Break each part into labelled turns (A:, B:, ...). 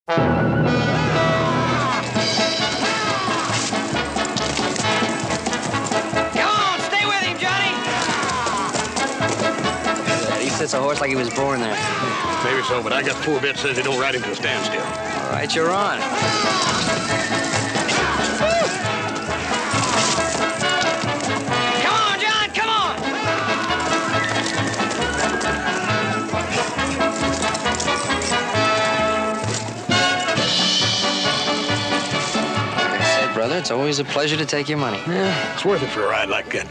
A: Stay with him, Johnny!
B: He sits a horse like he was born there.
C: Maybe so, but I got 4 bits says they don't ride him to a standstill.
B: All right, you're on.
A: Come on, John, come on!
B: Like I said, brother, it's always a pleasure to take your money.
C: Yeah, it's worth it for a ride like that.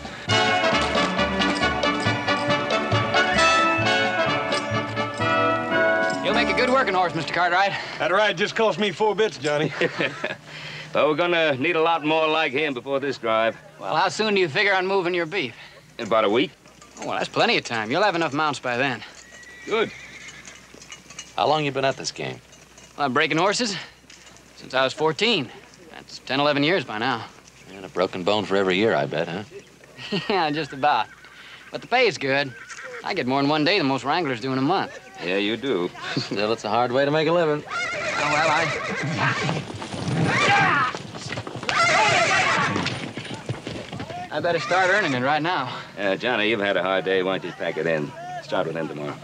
D: You'll make a good working horse, Mr. Cartwright.
C: That ride just cost me 4 bits, Johnny.
E: Well, we're gonna need a lot more like him before this drive.
D: Well, how soon do you figure on moving your beef?
E: In about a week.
D: Oh, well, that's plenty of time. You'll have enough mounts by then.
E: Good.
F: How long you been at this game?
D: Well, I'm breaking horses since I was 14. That's 10, 11 years by now.
F: And a broken bone for every year, I bet, huh?
D: Yeah, just about. But the pay's good. I get more in one day than most wranglers do in a month.
E: Yeah, you do.
F: Still, it's a hard way to make a living.
D: Oh, well, I better start earning it right now.
E: Johnny, you've had a hard day. Why don't you pack it in? Start with him tomorrow.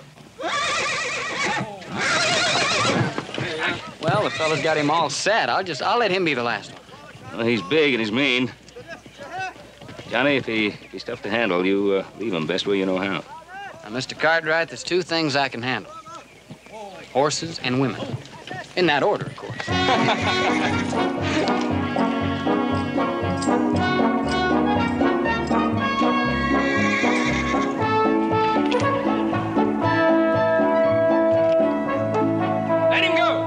D: Well, the fella's got him all set. I'll let him be the last one.
E: Well, he's big and he's mean. Johnny, if he's tough to handle, you leave him best way you know how.
D: Now, Mr. Cartwright, there's 2 things I can handle. Horses and women. In that order, of course.
A: Let him go!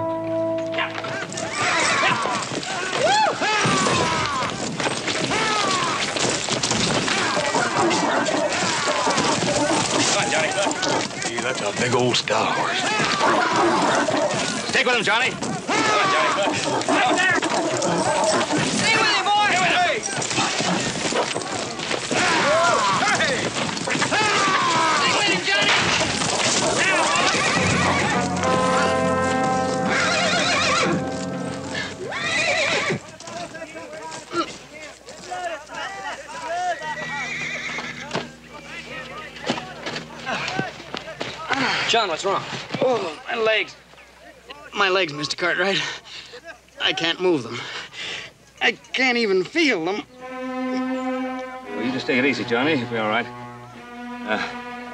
C: Come on, Johnny. Gee, that's a big old star horse.
E: Stick with him, Johnny. Come on, Johnny.
A: Stay with him, boy! Hey! Stay with him, Johnny!
B: John, what's wrong?
D: Oh, my legs. My legs, Mr. Cartwright. I can't move them. I can't even feel them.
E: Well, you just take it easy, Johnny. You'll be all right.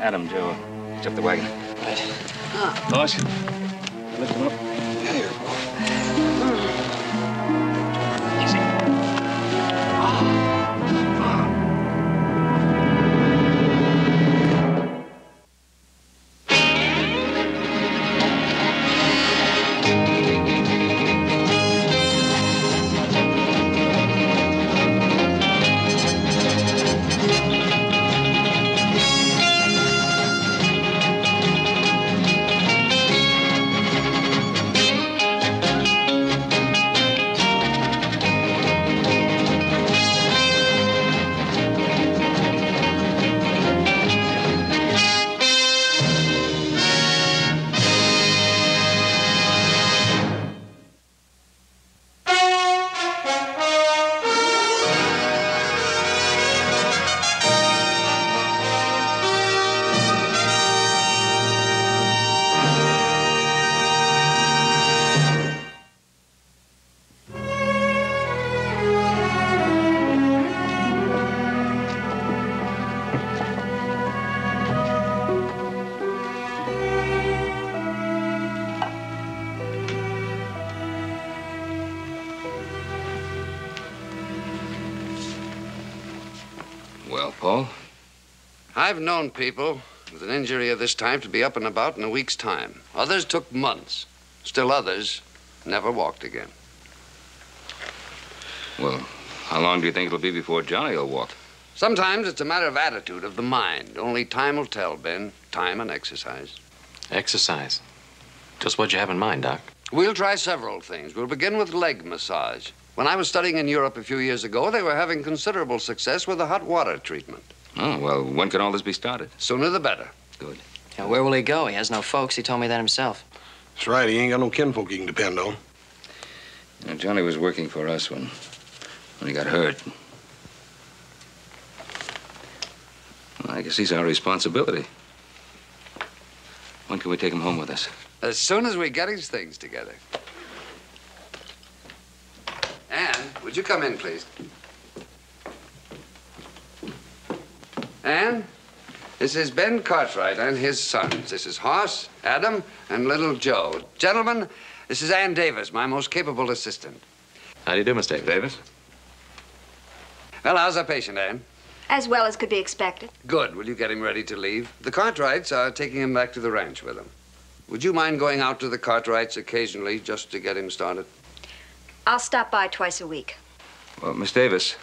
E: Adam, Joe, hitch up the wagon.
B: Right.
E: Boss, lift him up. Easy. Well, Paul?
G: I've known people with an injury of this type to be up and about in a week's time. Others took months. Still others never walked again.
E: Well, how long do you think it'll be before Johnny will walk?
G: Sometimes it's a matter of attitude, of the mind. Only time will tell, Ben. Time and exercise.
F: Exercise. Just what you have in mind, Doc?
G: We'll try several things. We'll begin with leg massage. When I was studying in Europe a few years ago, they were having considerable success with the hot water treatment.
E: Oh, well, when can all this be started?
G: Sooner the better.
E: Good.
B: Yeah, where will he go? He has no folks. He told me that himself.
C: That's right. He ain't got no kinfolk he can depend on.
E: You know, Johnny was working for us when he got hurt. Well, I guess he's our responsibility. When can we take him home with us?
G: As soon as we get his things together. Anne, would you come in, please? Anne, this is Ben Cartwright and his sons. This is Hoss, Adam, and little Joe. Gentlemen, this is Ann Davis, my most capable assistant.
F: How do you do, Mr. Davis?
G: Well, how's our patient, Anne?
H: As well as could be expected.
G: Good. Will you get him ready to leave? The Cartwrights are taking him back to the ranch with them. Would you mind going out to the Cartwrights occasionally just to get him started?
H: I'll stop by twice a week.
E: Well, Miss Davis,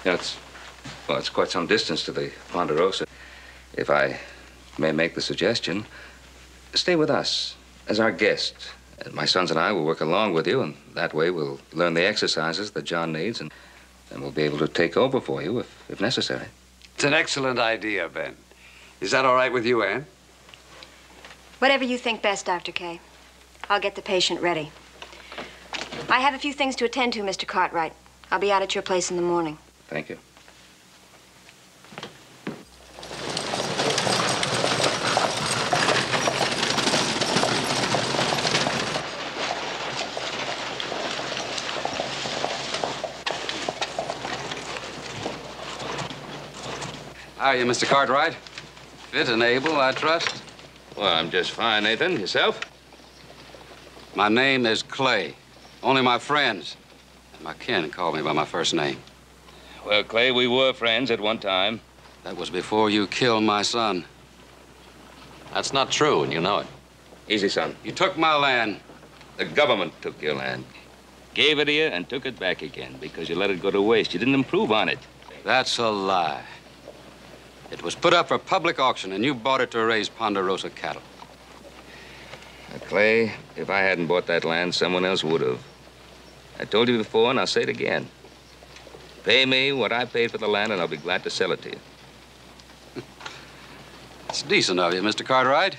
E: you know, it's quite some distance to the Ponderosa. If I may make the suggestion, stay with us as our guest. And my sons and I will work along with you, and that way we'll learn the exercises that John needs, and we'll be able to take over for you if necessary.
G: It's an excellent idea, Ben. Is that all right with you, Anne?
H: Whatever you think best, Dr. Kay. I'll get the patient ready. I have a few things to attend to, Mr. Cartwright. I'll be out at your place in the morning.
E: Thank you.
G: How are you, Mr. Cartwright? Fit and able, I trust?
E: Well, I'm just fine, Nathan. Yourself?
G: My name is Clay. Only my friends and my kin call me by my first name.
E: Well, Clay, we were friends at one time.
G: That was before you killed my son.
F: That's not true, and you know it.
E: Easy, son.
G: You took my land.
E: The government took your land. Gave it to you and took it back again because you let it go to waste. You didn't improve on it.
G: That's a lie. It was put up for public auction, and you bought it to raise Ponderosa cattle.
E: Now, Clay, if I hadn't bought that land, someone else would have. I told you before, and I'll say it again. Pay me what I paid for the land, and I'll be glad to sell it to you.
G: It's decent of you, Mr. Cartwright.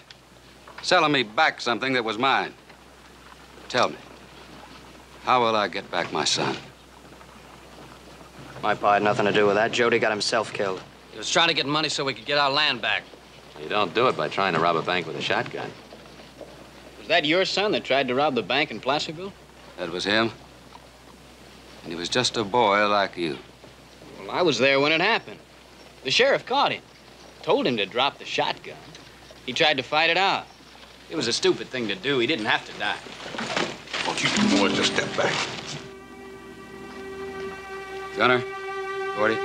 G: Selling me back something that was mine. Tell me, how will I get back my son?
D: My pa had nothing to do with that. Jody got himself killed.
I: He was trying to get money so we could get our land back.
F: You don't do it by trying to rob a bank with a shotgun.
D: Was that your son that tried to rob the bank in Placerville?
G: That was him. And he was just a boy like you.
D: Well, I was there when it happened. The sheriff caught him. Told him to drop the shotgun. He tried to fight it out. It was a stupid thing to do. He didn't have to die.
C: Won't you two boys just step back?
G: Gunner, Gordy.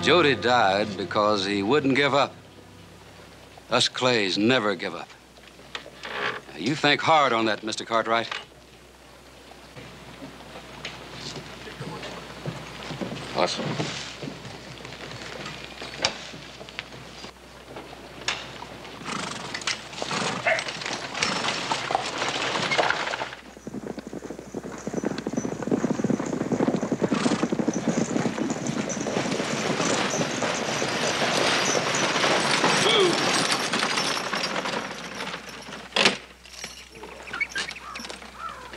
G: Jody died because he wouldn't give up. Us Clays never give up. Now, you think hard on that, Mr. Cartwright.
E: Awesome.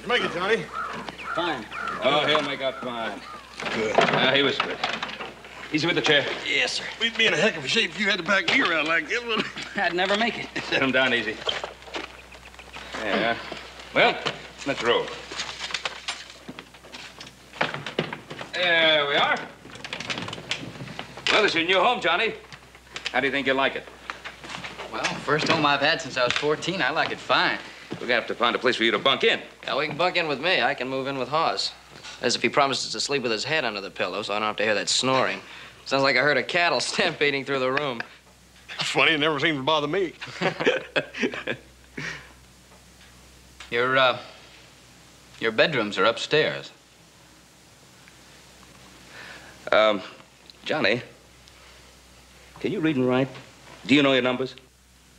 C: Make it, Johnny.
D: Fine.
E: Oh, he'll make out fine.
C: Good.
E: He was good. Easy with the chair.
D: Yes, sir.
C: We'd be in a heck of a shape if you had to back me around like this one.
D: I'd never make it.
E: Set him down easy. Yeah. Well, let's roll. There we are. Well, this is your new home, Johnny. How do you think you like it?
I: Well, first home I've had since I was 14. I like it fine.
E: We're gonna have to find a place for you to bunk in.
B: Now, we can bunk in with me. I can move in with Hoss. As if he promises to sleep with his head under the pillow so I don't have to hear that snoring. Sounds like I heard a cattle stampeding through the room.
C: Funny, it never seems to bother me.
I: Your bedrooms are upstairs.
E: Johnny, can you read and write? Do you know your numbers?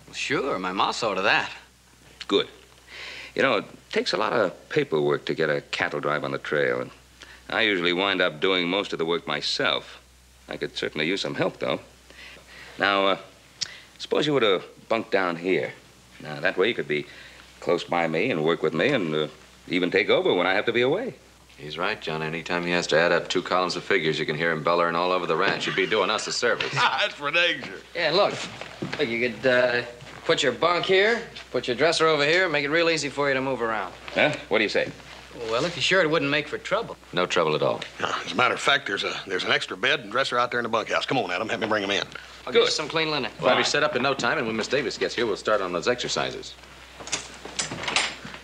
I: Well, sure, my ma saw to that.
E: Good. You know, it takes a lot of paperwork to get a cattle drive on the trail, and I usually wind up doing most of the work myself. I could certainly use some help, though. Now, suppose you were to bunk down here. Now, that way you could be close by me and work with me and even take over when I have to be away.
F: He's right, John. Anytime he has to add up 2 columns of figures, you can hear him bellowing all over the ranch. You'd be doing us a service.
C: That's for danger.
B: Yeah, look, you could put your bunk here, put your dresser over here, make it real easy for you to move around.
E: Huh? What do you say?
D: Well, if you're sure it wouldn't make for trouble.
F: No trouble at all.
C: As a matter of fact, there's an extra bed and dresser out there in the bunkhouse. Come on, Adam, help me bring him in.
B: I'll get you some clean linen.
F: Well, I'll be set up in no time, and when Miss Davis gets here, we'll start on those exercises.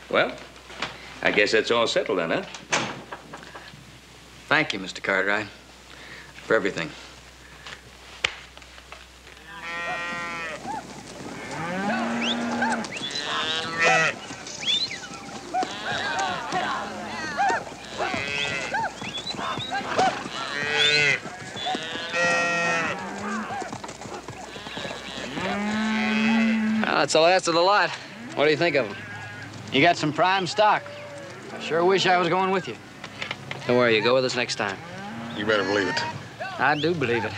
E: Well, I guess that's all settled then, huh?
D: Thank you, Mr. Cartwright, for everything.
B: Well, that's the last of the lot. What do you think of them?
D: You got some prime stock. I sure wish I was going with you.
B: Don't worry, you go with us next time.
C: You better believe it.
D: I do believe it.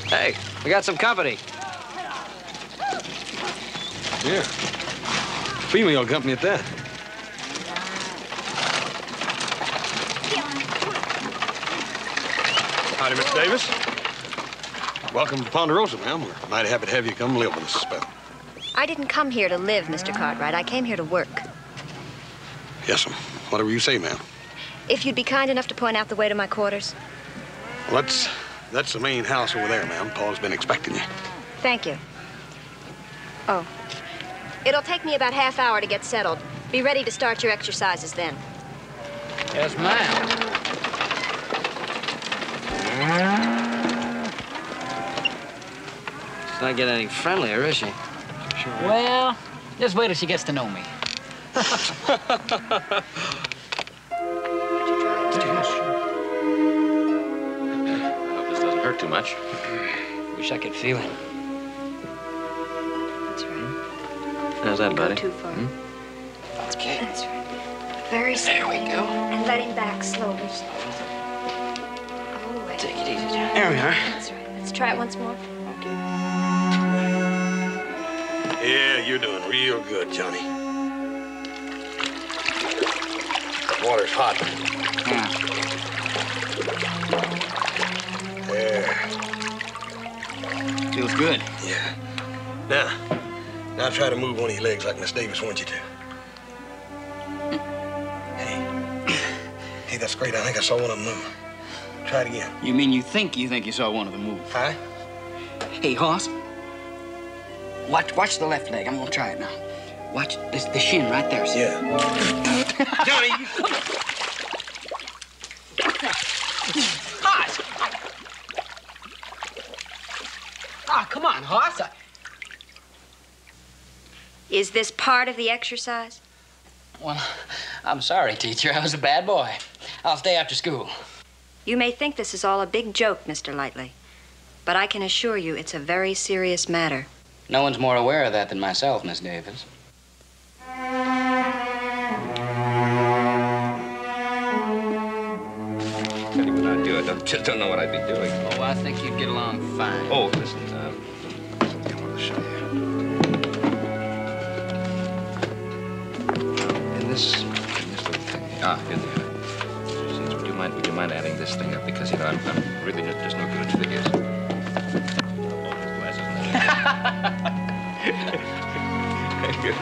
B: Hey, we got some company.
C: Yeah. Female company at that. Howdy, Miss Davis. Welcome to Ponderosa, ma'am. We're mighty happy to have you come live with us a spell.
H: I didn't come here to live, Mr. Cartwright. I came here to work.
C: Yes, ma'am. Whatever you say, ma'am.
H: If you'd be kind enough to point out the way to my quarters.
C: Well, that's the main house over there, ma'am. Paul's been expecting you.
H: Thank you. Oh. It'll take me about half hour to get settled. Be ready to start your exercises then.
D: Yes, ma'am.
B: She's not getting any friendlier, is she?
I: Well, just wait till she gets to know me.
F: I hope this doesn't hurt too much.
B: Wish I could feel it.
H: That's right.
B: How's that, buddy?
H: Go too far.
B: That's okay.
H: That's right. Very slowly.
B: There we go.
H: And let him back slowly. All the way.
B: Take it easy, John. There we are.
H: That's right. Let's try it once more.
B: Okay.
C: Yeah, you're doing real good, Johnny. The water's hot. There.
D: Feels good.
C: Yeah. Now try to move one of your legs like Miss Davis wants you to. Hey, that's great. I think I saw one of them move. Try it again.
D: You mean you think you saw one of them move?
C: Huh?
I: Hey, Hoss. Watch the left leg. I'm gonna try it now. Watch the shin right there. See?
C: Yeah. Johnny,
I: Hoss! Ah, come on, Hoss.
H: Is this part of the exercise?
I: Well, I'm sorry, teacher. I was a bad boy. I'll stay after school.
H: You may think this is all a big joke, Mr. Lightly, but I can assure you it's a very serious matter.
D: No one's more aware of that than myself, Miss Davis.
E: Tell you what I'd do. I just don't know what I'd be doing.
D: Oh, I think you'd get along fine.
E: Oh, listen, I want to show you. In this little thing. Here they are. Would you mind adding this thing up? Because, you know, I'm really just no good at figures.
D: Thank you.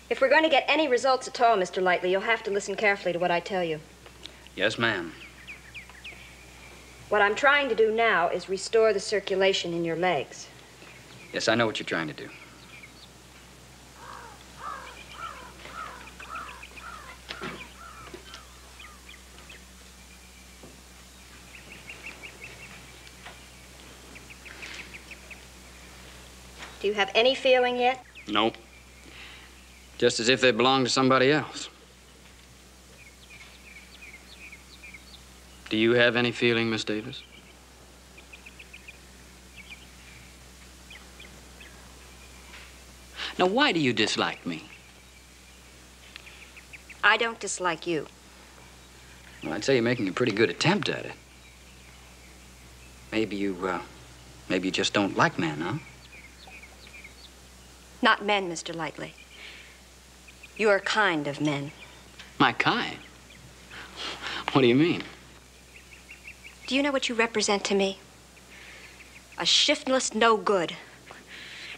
H: If we're going to get any results at all, Mr. Lightly, you'll have to listen carefully to what I tell you.
D: Yes, ma'am.
H: What I'm trying to do now is restore the circulation in your legs.
D: Yes, I know what you're trying to do.
H: Do you have any feeling yet?
D: Nope. Just as if they belong to somebody else. Do you have any feeling, Miss Davis?
I: Now, why do you dislike me?
H: I don't dislike you.
I: Well, I'd say you're making a pretty good attempt at it. Maybe you just don't like men, huh?
H: Not men, Mr. Lightly. Your kind of men.
I: My kind? What do you mean?
H: Do you know what you represent to me? A shiftless no good.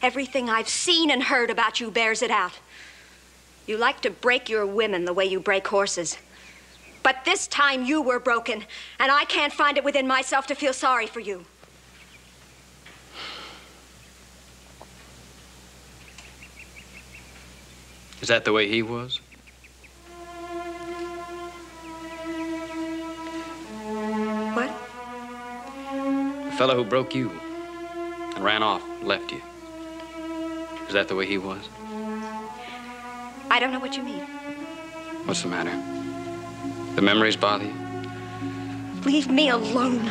H: Everything I've seen and heard about you bears it out. You like to break your women the way you break horses. But this time you were broken, and I can't find it within myself to feel sorry for you.
I: Is that the way he was?
H: What?
I: The fellow who broke you and ran off and left you. Is that the way he was?
H: I don't know what you mean.
I: What's the matter? The memories bother you?
H: Leave me alone.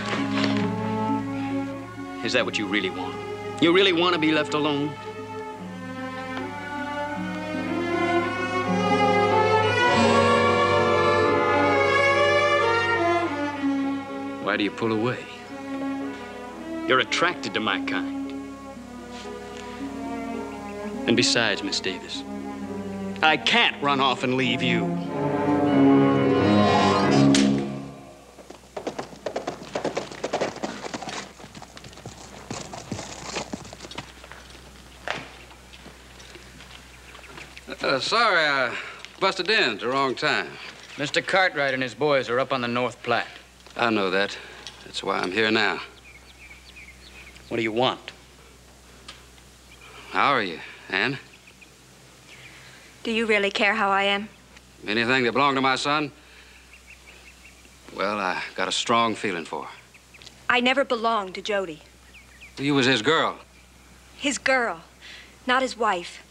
I: Is that what you really want? You really want to be left alone? Why do you pull away? You're attracted to my kind. And besides, Miss Davis, I can't run off and leave you.
G: Sorry, I busted in at the wrong time.
I: Mr. Cartwright and his boys are up on the North Platte.
G: I know that. That's why I'm here now.
I: What do you want?
G: How are you, Ann?
H: Do you really care how I am?
G: Anything that belonged to my son? Well, I got a strong feeling for her.
H: I never belonged to Jody.
G: You was his girl.
H: His girl, not his wife.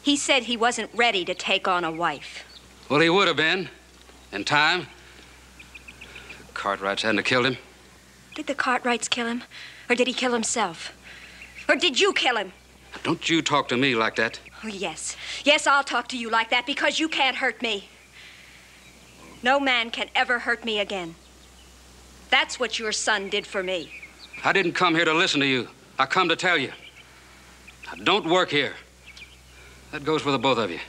H: He said he wasn't ready to take on a wife.
G: Well, he would have been, in time. The Cartwrights hadn't have killed him.
H: Did the Cartwrights kill him? Or did he kill himself? Or did you kill him?
G: Don't you talk to me like that.
H: Oh, yes. Yes, I'll talk to you like that because you can't hurt me. No man can ever hurt me again. That's what your son did for me.
G: I didn't come here to listen to you. I come to tell you. I don't work here. That goes for the both of you.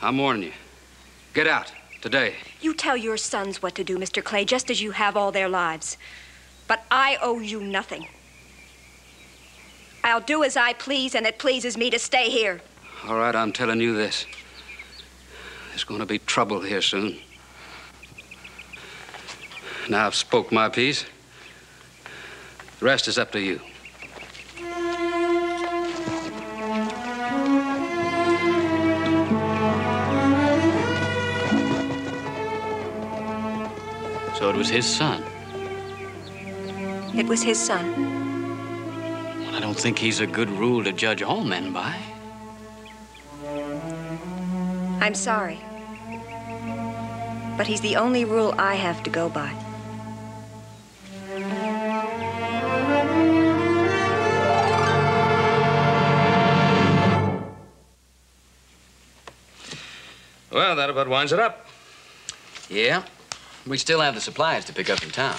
G: I'm warning you. Get out, today.
H: You tell your sons what to do, Mr. Clay, just as you have all their lives. But I owe you nothing. I'll do as I please, and it pleases me to stay here.
G: All right, I'm telling you this. There's going to be trouble here soon. Now I've spoke my piece. The rest is up to you.
I: So it was his son.
H: It was his son.
I: Well, I don't think he's a good rule to judge all men by.
H: I'm sorry. But he's the only rule I have to go by.
E: Well, that about winds it up.
I: Yeah? We still have the supplies to pick up in town.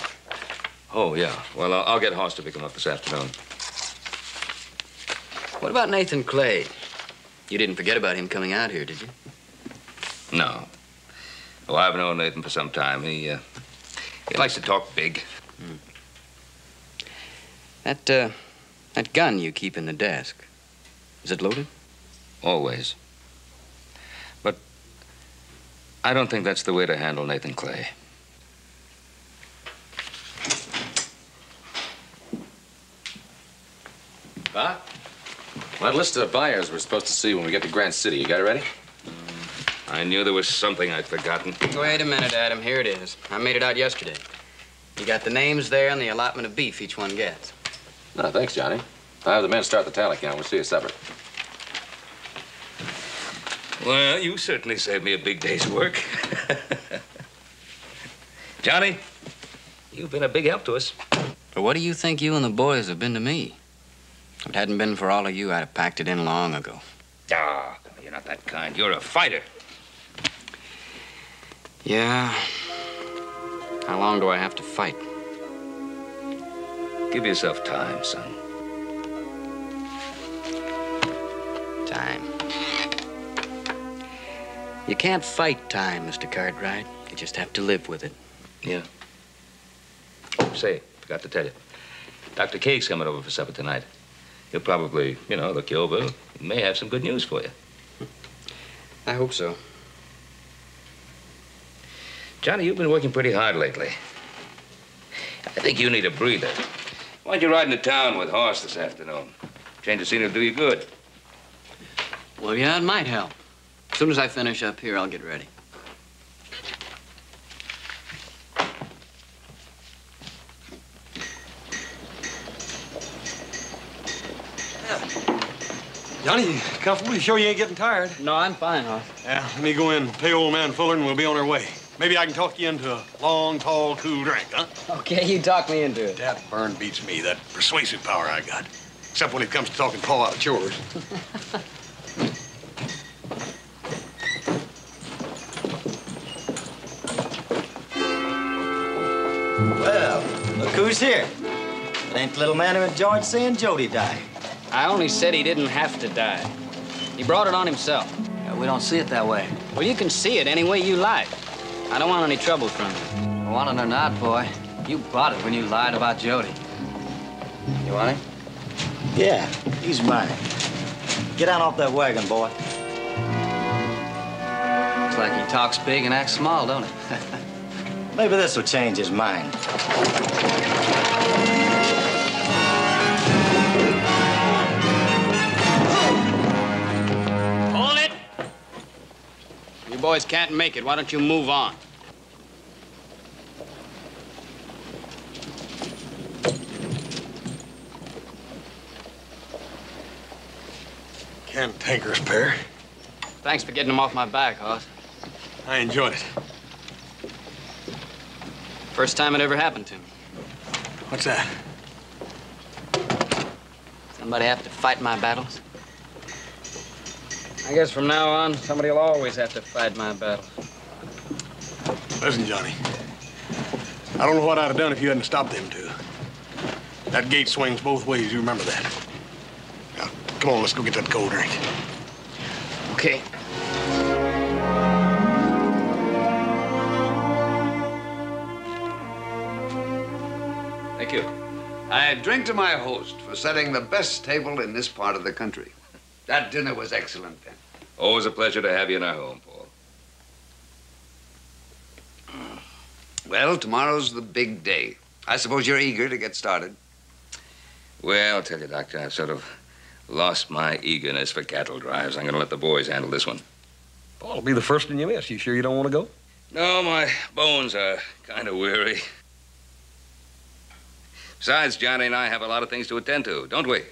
E: Oh, yeah. Well, I'll get Hoss to pick him up this afternoon.
I: What about Nathan Clay? You didn't forget about him coming out here, did you?
E: No. Oh, I've known Nathan for some time. He likes to talk big.
I: That gun you keep in the desk, is it loaded?
E: Always. But I don't think that's the way to handle Nathan Clay.
F: Huh? That list of buyers we're supposed to see when we get to Grant City. You got it ready?
E: I knew there was something I'd forgotten.
I: Wait a minute, Adam. Here it is. I made it out yesterday. You got the names there and the allotment of beef each one gets.
F: No, thanks, Johnny. I'll have the men start the tally count. We'll see you supper.
E: Well, you certainly saved me a big day's work. Johnny, you've been a big help to us.
I: But what do you think you and the boys have been to me?
D: If it hadn't been for all of you, I'd have packed it in long ago.
E: Ah, you're not that kind. You're a fighter.
D: Yeah. How long do I have to fight?
E: Give yourself time, son.
D: Time. You can't fight time, Mr. Cartwright. You just have to live with it.
E: Yeah. Oh, say, forgot to tell you. Dr. K's coming over for supper tonight. He'll probably, look you over. He may have some good news for you.
D: I hope so.
E: Johnny, you've been working pretty hard lately. I think you need a breather. Why don't you ride into town with Hoss this afternoon? Change of scenery will do you good.
D: Well, yeah, it might help. As soon as I finish up here, I'll get ready.
C: Johnny, you comfortable? You sure you ain't getting tired?
D: No, I'm fine, Hoss.
C: Yeah, let me go in and pay old man Fuller and we'll be on our way. Maybe I can talk you into a long, tall, cool drink, huh?
D: Okay, you talk me into it.
C: That burn beats me, that persuasive power I got. Except when it comes to talking Paul out of chores.
J: Well, look who's here. It ain't the little man who enjoyed seeing Jody die.
D: I only said he didn't have to die. He brought it on himself.
J: Yeah, we don't see it that way.
D: Well, you can see it any way you like. I don't want any trouble from you.
J: Want it or not, boy, you bought it when you lied about Jody.
D: You want him?
J: Yeah, he's mine. Get on off that wagon, boy.
B: Looks like he talks big and acts small, don't he?
J: Maybe this will change his mind.
D: Hold it! You boys can't make it. Why don't you move on?
C: Cantankerous pair.
D: Thanks for getting him off my back, Hoss.
C: I enjoyed it.
D: First time it ever happened to me.
C: What's that?
D: Somebody have to fight my battles? I guess from now on, somebody will always have to fight my battles.
C: Listen, Johnny. I don't know what I'd have done if you hadn't stopped them two. That gate swings both ways, you remember that. Now, come on, let's go get that cold drink.
D: Okay.
E: Thank you.
K: I drink to my host for setting the best table in this part of the country. That dinner was excellent, Ben.
E: Always a pleasure to have you in our home, Paul.
K: Well, tomorrow's the big day. I suppose you're eager to get started.
E: Well, I'll tell you, Doctor, I've sort of lost my eagerness for cattle drives. I'm going to let the boys handle this one.
C: Paul'll be the first one you miss. You sure you don't want to go?
E: No, my bones are kind of weary. Besides, Johnny and I have a lot of things to attend to, don't we?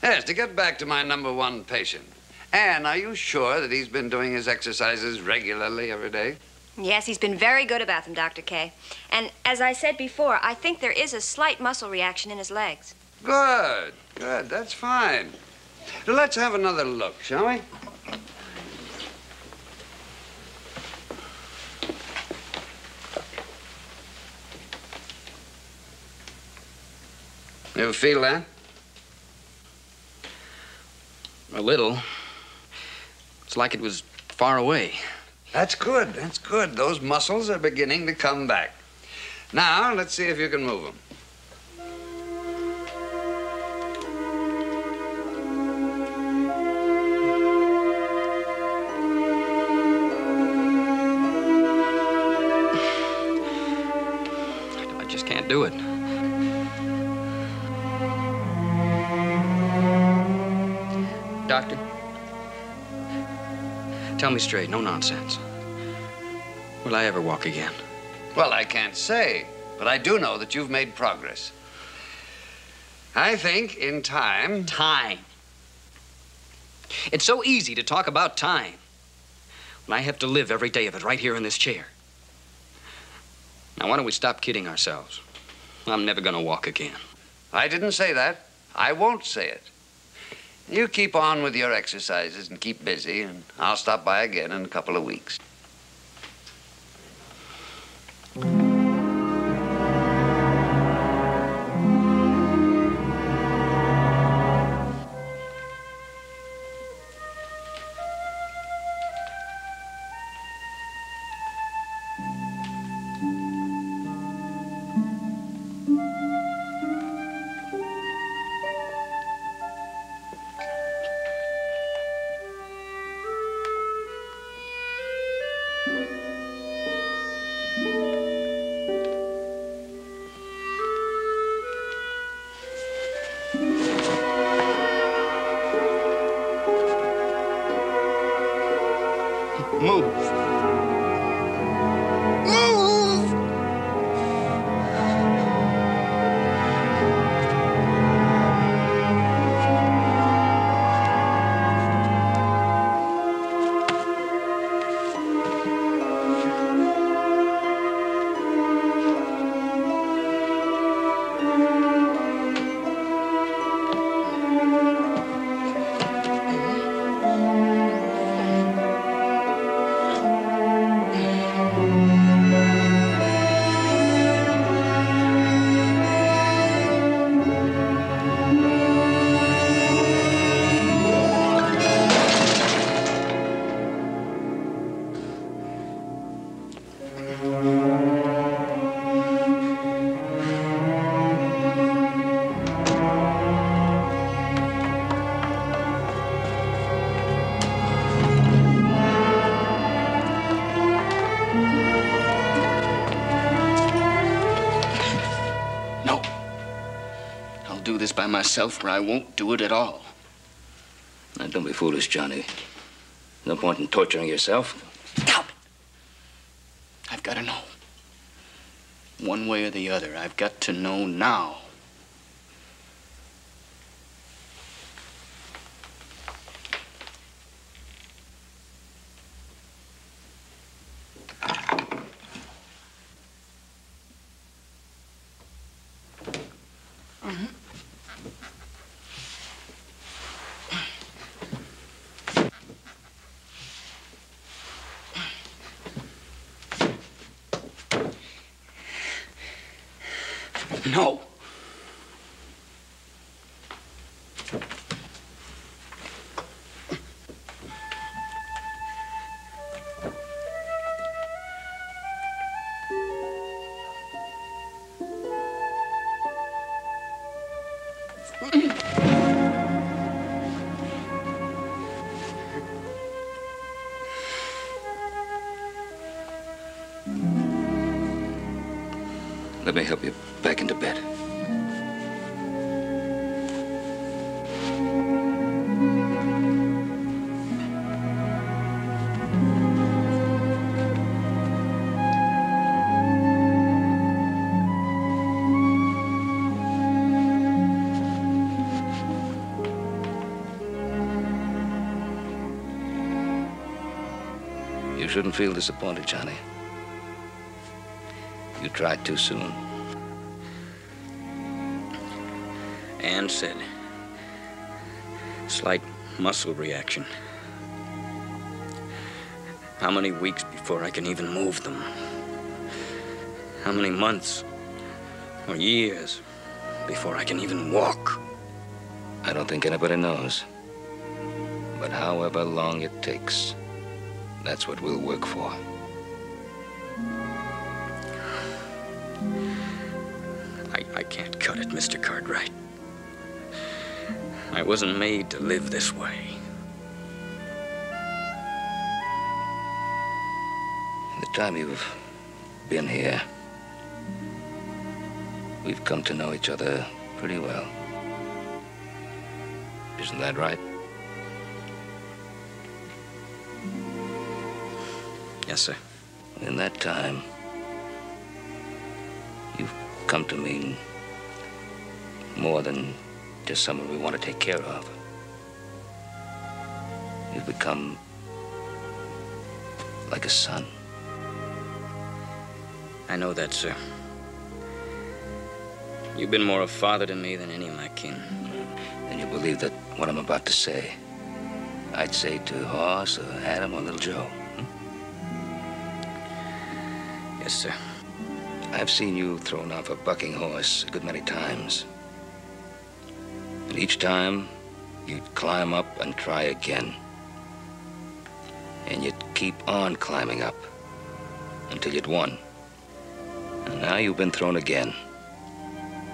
K: Yes, to get back to my #1 patient. Anne, are you sure that he's been doing his exercises regularly every day?
H: Yes, he's been very good about them, Dr. K. And as I said before, I think there is a slight muscle reaction in his legs.
K: Good, good, that's fine. Now, let's have another look, shall we? You ever feel that?
D: A little. It's like it was far away.
K: That's good, that's good. Those muscles are beginning to come back. Now, let's see if you can move them.
D: I just can't do it. Doctor, tell me straight, no nonsense. Will I ever walk again?
K: Well, I can't say, but I do know that you've made progress. I think in time...
D: Time. It's so easy to talk about time when I have to live every day of it right here in this chair. Now, why don't we stop kidding ourselves? I'm never gonna walk again.
K: I didn't say that. I won't say it. You keep on with your exercises and keep busy, and I'll stop by again in a couple of weeks.
D: Move. Do this by myself, or I won't do it at all.
E: Now, don't be foolish, Johnny. No point in torturing yourself.
D: Stop it! I've got to know. One way or the other, I've got to know now. No.
E: Let me help you back into bed. You shouldn't feel disappointed, Johnny. You tried too soon.
D: Ann said, slight muscle reaction. How many weeks before I can even move them? How many months or years before I can even walk?
E: I don't think anybody knows. But however long it takes, that's what we'll work for.
D: I can't cut it, Mr. Cartwright. I wasn't made to live this way.
E: In the time you've been here, we've come to know each other pretty well. Isn't that right?
D: Yes, sir.
E: In that time, you've come to mean more than just someone we want to take care of. You've become like a son.
D: I know that, sir. You've been more a father to me than any of my kin.
E: And you believe believe that what I'm about to say, I'd say to Hoss or Adam or Little Joe?
I: Yes, sir.
E: I've seen you thrown off a bucking horse a good many times. And each time, you'd climb up and try again. And you'd keep on climbing up until you'd won. And now you've been thrown again.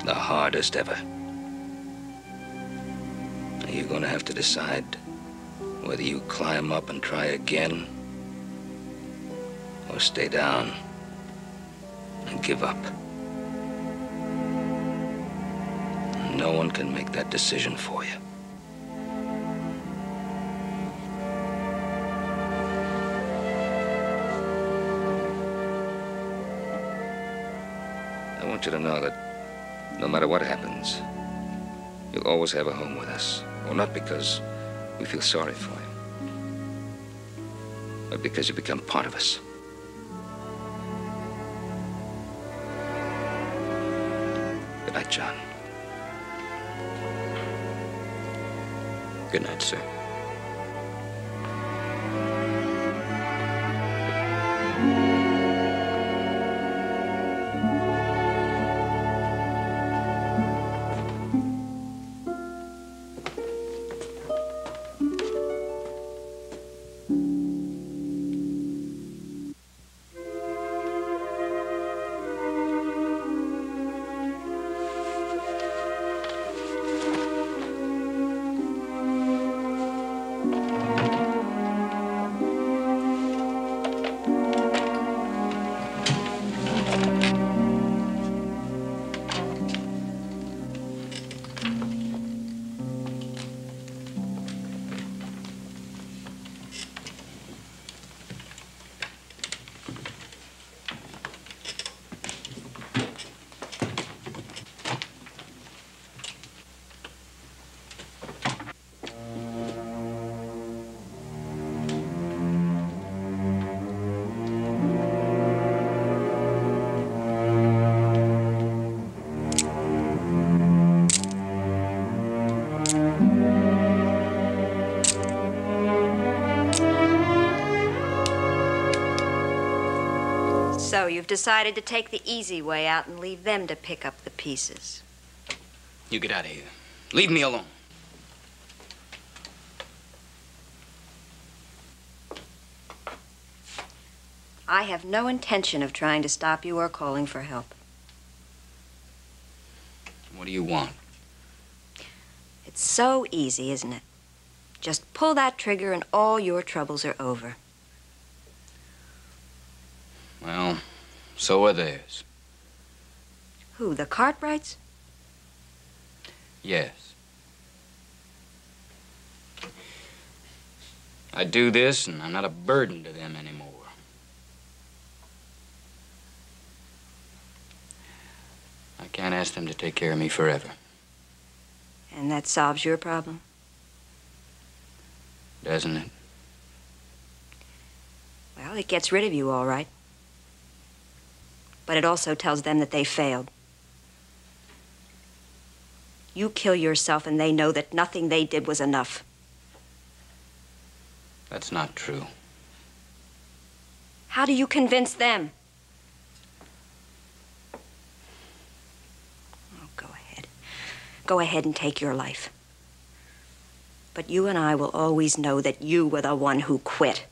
E: The hardest ever. Now you're going to have to decide whether you climb up and try again or stay down and give up. No one can make that decision for you. I want you to know that no matter what happens, you'll always have a home with us. Well, not because we feel sorry for you, but because you become part of us. Good night, John.
I: Good night, sir.
H: So you've decided to take the easy way out and leave them to pick up the pieces.
I: You get out of here. Leave me alone.
H: I have no intention of trying to stop you or calling for help.
I: What do you want?
H: It's so easy, isn't it? Just pull that trigger and all your troubles are over.
I: Well, so are theirs.
H: Who, the Cartwrights?
I: Yes. I do this, and I'm not a burden to them anymore. I can't ask them to take care of me forever.
H: And that solves your problem?
I: Doesn't it?
H: Well, it gets rid of you, all right. But it also tells them that they failed. You kill yourself and they know that nothing they did was enough.
I: That's not true.
H: How do you convince them? Oh, go ahead. Go ahead and take your life. But you and I will always know that you were the one who quit.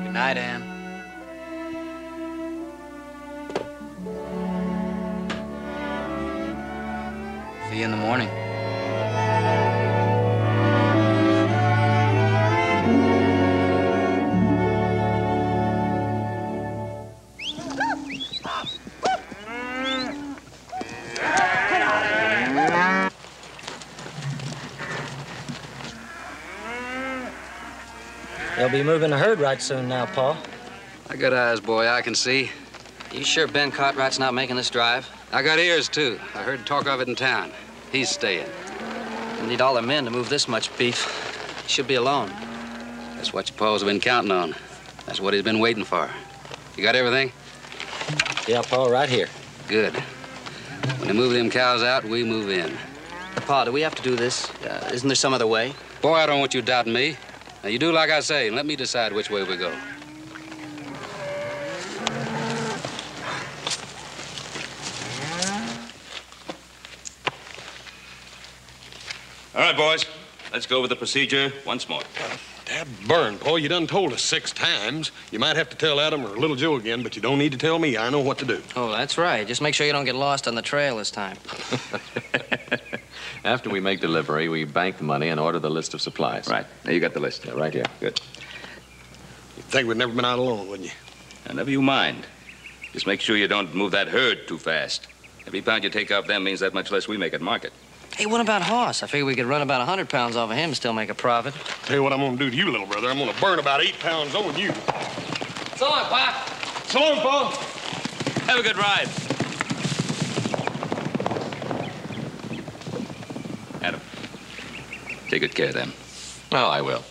I: Good night, Ann. See you in the morning.
J: They'll be moving the herd right soon now, Pa.
G: I got eyes, boy, I can see.
B: You sure Ben Cartwright's not making this drive?
G: I got ears, too. I heard talk of it in town. He's staying.
B: We need all the men to move this much beef. He should be alone.
G: That's what your pa's been counting on. That's what he's been waiting for. You got everything?
J: Yeah, Pa, right here.
G: Good. When they move them cows out, we move in.
B: Pa, do we have to do this? Isn't there some other way?
G: Boy, I don't want you doubting me. Now, you do like I say, and let me decide which way we go.
L: All right, boys. Let's go over the procedure once more.
C: Dad burn, Paul. You done told us 6 times. You might have to tell Adam or Little Joe again, but you don't need to tell me. I know what to do.
B: Oh, that's right. Just make sure you don't get lost on the trail this time.
F: After we make delivery, we bank the money and order the list of supplies.
E: Right. Now, you got the list.
F: Yeah, right here.
E: Good.
C: You'd think we'd never been out alone, wouldn't you?
E: Now, never you mind. Just make sure you don't move that herd too fast. Every pound you take off them means that much less we make at market.
B: Hey, what about Hoss? I figure we could run about 100 pounds off of him and still make a profit.
C: Tell you what I'm gonna do to you, little brother. I'm gonna burn about 8 pounds on you.
B: So long, Pop.
C: So long, Paul.
L: Have a good ride.
E: Adam, take good care of them.
F: Oh, I will.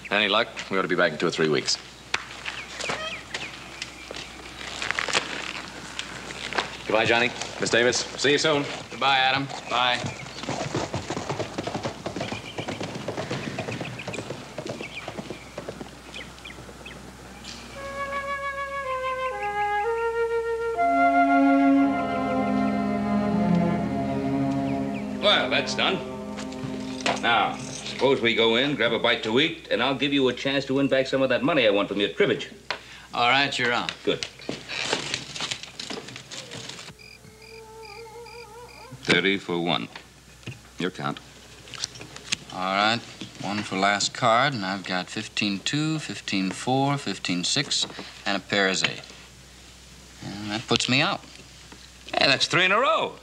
F: Any luck, we ought to be back in 2 or 3 weeks. Goodbye, Johnny. Miss Davis, see you soon.
D: Goodbye, Adam. Bye.
E: Well, that's done. Now, suppose we go in, grab a bite to eat, and I'll give you a chance to win back some of that money I won from you at cribbage.
D: All right, you're on.
E: Good. 30 for 1. Your count.
D: All right. 1 for last card, and I've got 15-2, 15-4, 15-6, and a pair of 8. And that puts me out.
E: Hey, that's 3 in a row.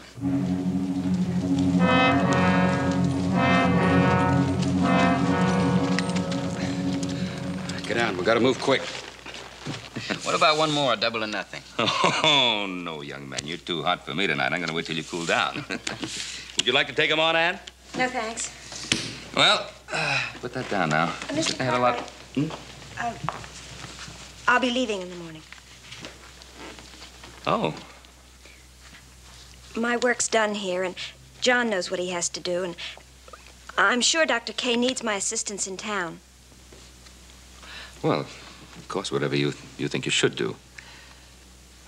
G: Get out. We gotta move quick.
D: What about one more, a double or nothing?
E: Oh, no, young man. You're too hot for me tonight. I'm gonna wait till you cool down. Would you like to take them on, Ann?
H: No, thanks.
E: Well, put that down now.
H: Mr.
E: I had a lot.
H: I'll be leaving in the morning.
E: Oh.
H: My work's done here, and John knows what he has to do, and I'm sure Dr. Kay needs my assistance in town.
E: Well, of course, whatever you think you should do.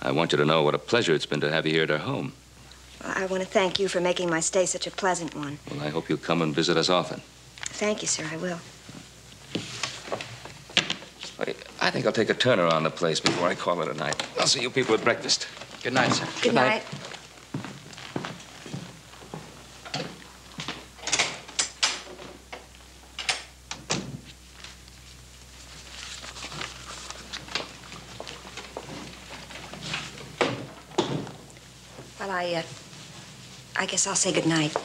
E: I want you to know what a pleasure it's been to have you here at our home.
H: I want to thank you for making my stay such a pleasant one.
E: Well, I hope you'll come and visit us often.
H: Thank you, sir. I will.
E: I think I'll take a turn around the place before I call it a night. I'll see you people at breakfast.
D: Good night, sir.
H: Good night. Well, I guess I'll say good night.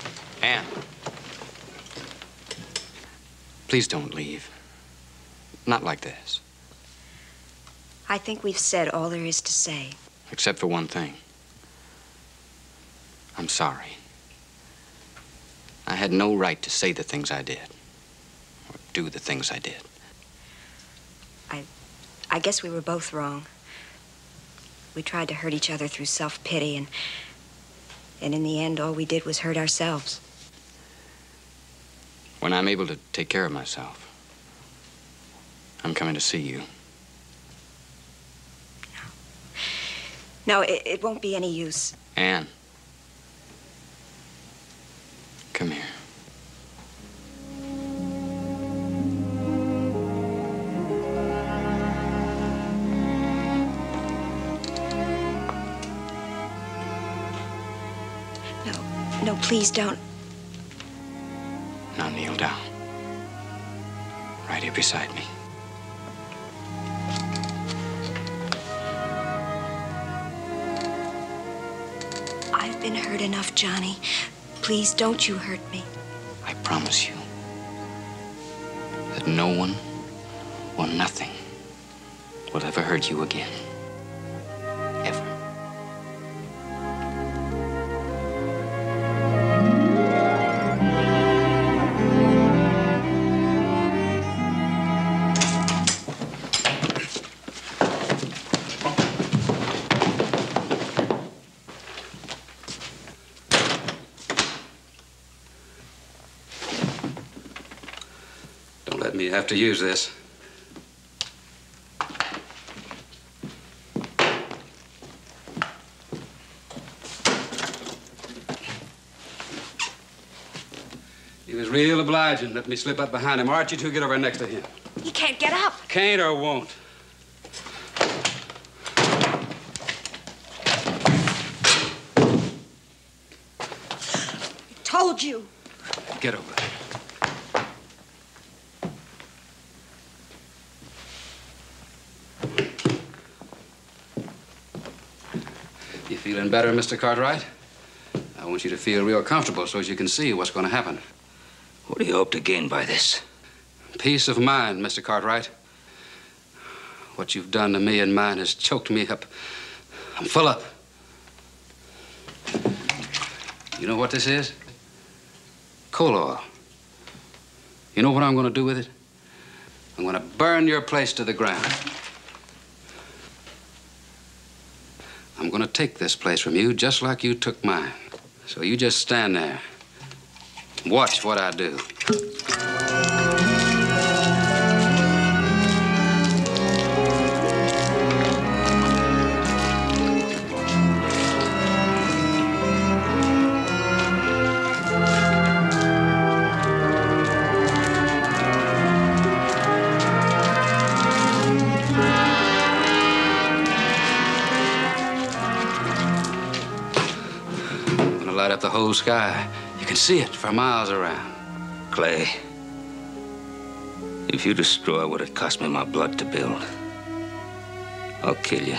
G: Ann. Please don't leave. Not like this.
H: I think we've said all there is to say.
G: Except for one thing. I'm sorry. I had no right to say the things I did. Or do the things I did.
H: I guess we were both wrong. We tried to hurt each other through self-pity, and in the end, all we did was hurt ourselves.
G: When I'm able to take care of myself, I'm coming to see you.
H: No, it won't be any use.
G: Ann. Come here.
H: No, please don't.
G: Now kneel down. Right here beside me.
H: I've been hurt enough, Johnny. Please don't you hurt me.
G: I promise you that no one
I: Well, nothing will ever hurt you again. Ever.
G: Don't let me have to use this. He was real obliging. Let me slip up behind him. Archie, two, get over next to him.
H: He can't get up.
G: Can't or won't.
H: I told you.
G: Get over there. You feeling better, Mr. Cartwright? I want you to feel real comfortable so as you can see what's going to happen.
E: What do you hope to gain by this?
G: Peace of mind, Mr. Cartwright. What you've done to me and mine has choked me up. I'm full up. You know what this is? Coal oil. You know what I'm going to do with it? I'm going to burn your place to the ground. I'm going to take this place from you just like you took mine. So you just stand there. Watch what I do. Light up the whole sky. You can see it for miles around.
E: Clay, if you destroy what it cost me my blood to build, I'll kill you.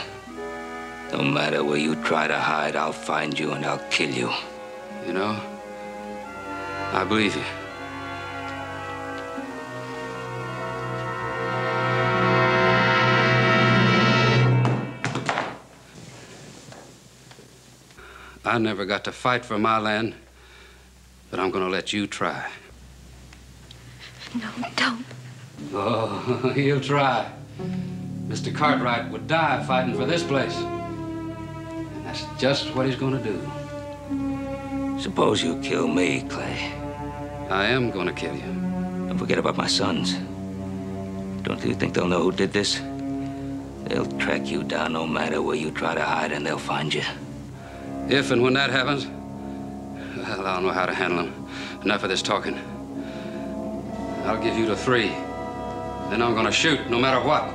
E: No matter where you try to hide, I'll find you and I'll kill you.
G: You know, I believe you. I never got to fight for my land, but I'm gonna let you try.
H: No, don't.
G: Oh, he'll try. Mr. Cartwright would die fighting for this place. And that's just what he's gonna do.
E: Suppose you kill me, Clay.
G: I am gonna kill you.
E: Don't forget about my sons. Don't you think they'll know who did this? They'll track you down no matter where you try to hide, and they'll find you.
G: If and when that happens, well, I'll know how to handle them. Enough of this talking. I'll give you to 3. Then I'm gonna shoot, no matter what.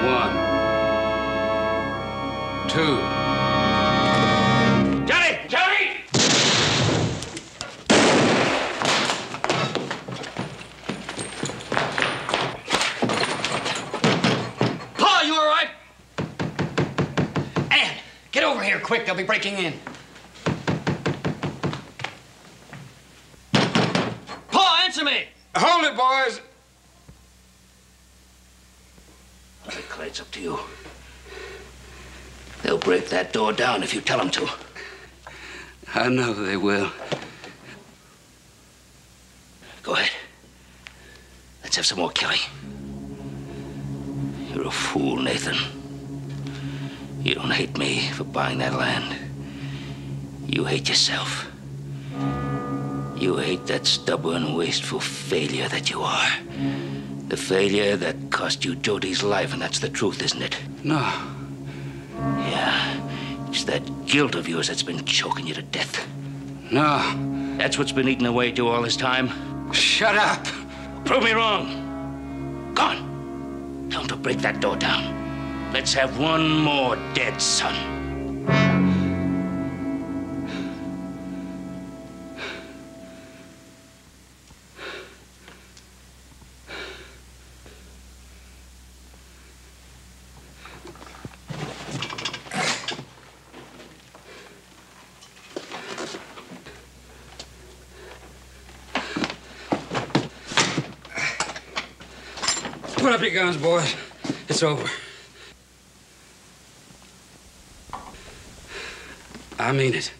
G: 1, 2.
A: Johnny! Johnny!
I: Paul, you all right? Ann, get over here quick. They'll be breaking in. Paul, answer me!
C: Hold it, boys.
E: Clay, it's up to you. They'll break that door down if you tell them to.
G: I know they will.
E: Go ahead. Let's have some more killing. You're a fool, Nathan. You don't hate me for buying that land. You hate yourself. You hate that stubborn, wasteful failure that you are. The failure that cost you Jody's life, and that's the truth, isn't it?
G: No.
E: Yeah. It's that guilt of yours that's been choking you to death.
G: No.
E: That's what's been eating away at you all this time.
G: Shut up.
E: Prove me wrong. Go on. Tell them to break that door down. Let's have one more dead son.
G: Put up your guns, boys. It's over. I mean it.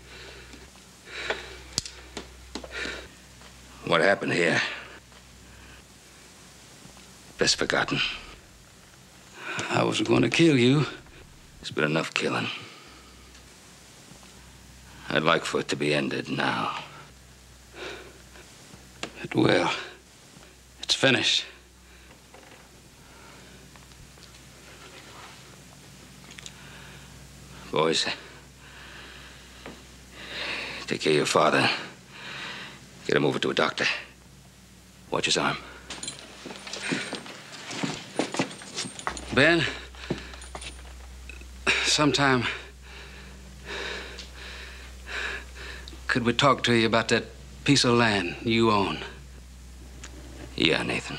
E: What happened here? Best forgotten.
G: I was going to kill you.
E: There's been enough killing. I'd like for it to be ended now.
G: It will. It's finished.
E: Boys, take care of your father. Get him over to a doctor. Watch his arm.
G: Ben, sometime, could we talk to you about that piece of land you own?
E: Yeah, Nathan.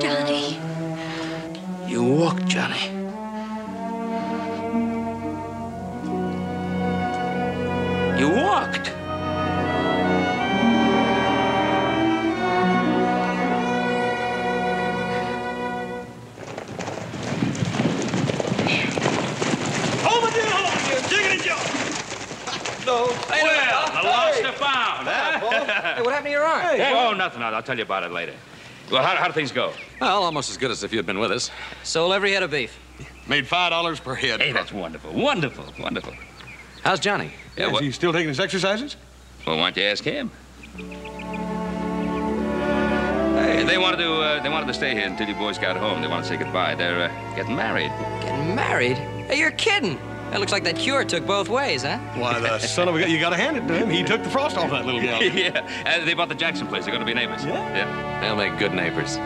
H: Johnny.
E: You walked, Johnny. You walked.
B: Hey, what happened to your arm?
L: Hey, oh, nothing. I'll tell you about it later. Well, how do things go?
F: Well, almost as good as if you had been with us.
B: Sold every head of beef.
C: Made $5 per head.
L: Hey, that's wonderful. Wonderful. Wonderful.
B: How's Johnny?
L: Yeah,
C: Is he still taking his exercises?
E: Well, why don't you ask him? Hey, they wanted to stay here until you boys got home. They wanted to say goodbye. They're getting married.
B: Getting married? Hey, you're kidding. That looks like that cure took both ways, huh?
C: Why, the son of a gun, you gotta hand it to him. He took the frost off that little gal.
E: Yeah, they bought the Jackson place. They're going to be neighbors.
C: Yeah?
E: Yeah.
F: They'll make good neighbors.